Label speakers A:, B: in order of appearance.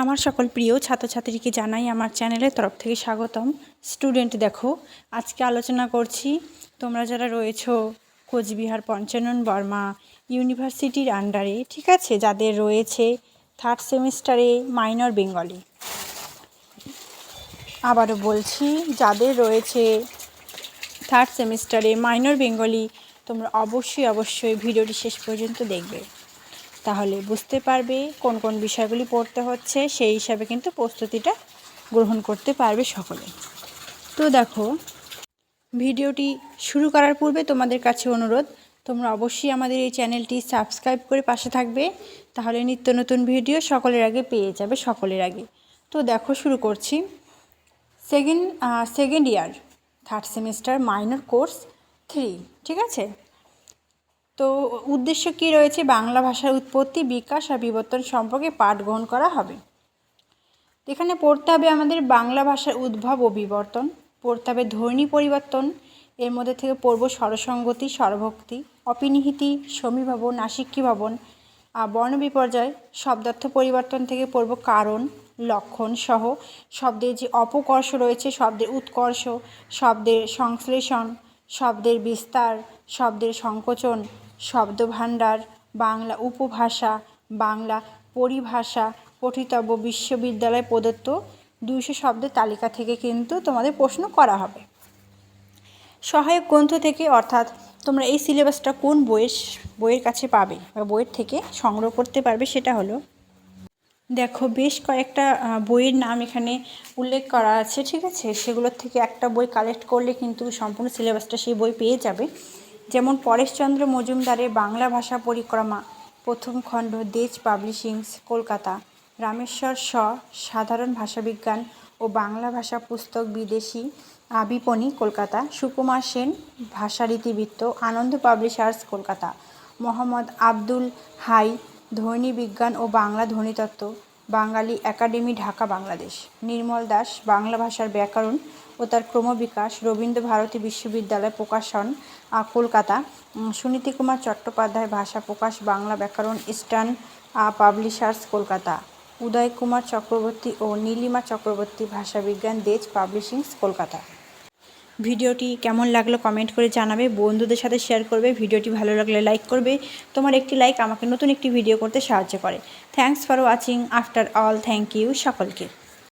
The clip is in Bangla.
A: আমার সকল প্রিয় ছাত্রছাত্রীকে জানাই আমার চ্যানেলের তরফ থেকে স্বাগতম। স্টুডেন্ট দেখো, আজকে আলোচনা করছি তোমরা যারা রয়েছো কোচবিহার পঞ্চানন বর্মা ইউনিভার্সিটির আন্ডারে, ঠিক আছে, যাদের রয়েছে থার্ড সেমিস্টারে মাইনর বেঙ্গলি। আবারও বলছি, যাদের রয়েছে থার্ড সেমিস্টারে মাইনর বেঙ্গলি, তোমরা অবশ্যই ভিডিওটি শেষ পর্যন্ত দেখবে, তাহলে বুঝতে পারবে কোন কোন বিষয়গুলি পড়তে হচ্ছে, সেই হিসাবে কিন্তু প্রস্তুতিটা গ্রহণ করতে পারবে সকলে। তো দেখো, ভিডিওটি শুরু করার পূর্বে তোমাদের কাছে অনুরোধ, তোমরা অবশ্যই আমাদের এই চ্যানেলটি সাবস্ক্রাইব করে পাশে থাকবে, তাহলে নিত্য নতুন ভিডিও সকলের আগে পেয়ে যাবে, সকলের আগে। তো দেখো, শুরু করছি। Second year third semester minor course 3, ঠিক আছে। তো উদ্দেশ্য কী রয়েছে? বাংলা ভাষার উৎপত্তি, বিকাশ আর বিবর্তন সম্পর্কে পাঠ গ্রহণ করা হবে। এখানে পড়তে হবে আমাদের বাংলা ভাষার উদ্ভব ও বিবর্তন, পড়তে হবে ধ্বনি পরিবর্তন, এর মধ্যে থেকে পড়ব স্বরসঙ্গতি, স্বরভক্তি, অপিনিহিতি, সমীভবন, আশিক্যীভবন, বর্ণ বিপর্যয়, শব্দার্থ পরিবর্তন থেকে পড়ব কারণ, লক্ষণ সহ শব্দের যে অপকর্ষ রয়েছে, শব্দের উৎকর্ষ, শব্দের সংশ্লেষণ, শব্দের বিস্তার, শব্দের সংকোচন, শব্দভাণ্ডার, বাংলা উপভাষা, বাংলা পরিভাষা, পঠিতব্য বিশ্ববিদ্যালয় প্রদত্ত 200 শব্দের তালিকা থেকে কিন্তু তোমাদের প্রশ্ন করা হবে। সহায়ক গ্রন্থ থেকে, অর্থাৎ তোমরা এই সিলেবাসটা কোন বইয়ের কাছে পাবে বা বইয়ের থেকে সংগ্রহ করতে পারবে, সেটা হলো, দেখো, বেশ কয়েকটা বইয়ের নাম এখানে উল্লেখ করা আছে, ঠিক আছে। সেগুলোর থেকে একটা বই কালেক্ট করলে কিন্তু সম্পূর্ণ সিলেবাসটা সেই বই পেয়ে যাবে। যেমন পরেশচন্দ্র মজুমদারের বাংলা ভাষা পরিক্রমা, প্রথম খণ্ড, দেজ পাবলিশিংস, কলকাতা। রামেশ্বর শ সাধারণ ভাষাবিজ্ঞান ও বাংলা ভাষা পুস্তক, বিদেশি বিপণী, কলকাতা। সুকুমার সেন ভাষারীতিবৃত্ত, আনন্দ পাবলিশার্স, কলকাতা। মোহাম্মদ আব্দুল হাই ধ্বনি বিজ্ঞান ও বাংলা ধ্বনিতত্ত্ব, বাঙালি একাডেমি, ঢাকা, বাংলাদেশ। নির্মল দাস বাংলা ভাষার ব্যাকরণ ও তার ক্রমবিকাশ, রবীন্দ্র ভারতী বিশ্ববিদ্যালয় প্রকাশন, কলকাতা। সুনীতি কুমার চট্টোপাধ্যায় ভাষা প্রকাশ, বাংলা ব্যাকরণ, ইস্টার্ন পাবলিশার্স, কলকাতা। উদয় কুমার চক্রবর্তী ও নীলিমা চক্রবর্তী ভাষাবিজ্ঞান, দেজ পাবলিশিংস, কলকাতা। ভিডিওটি কেমন লাগলো কমেন্ট করে জানাবে, বন্ধুদের সাথে শেয়ার করবে, ভিডিওটি ভালো লাগলে লাইক করবে। তোমার একটি লাইক আমাকে নতুন একটি ভিডিও করতে সাহায্য করে। Thanks for watching. After all, thank you সকলকে।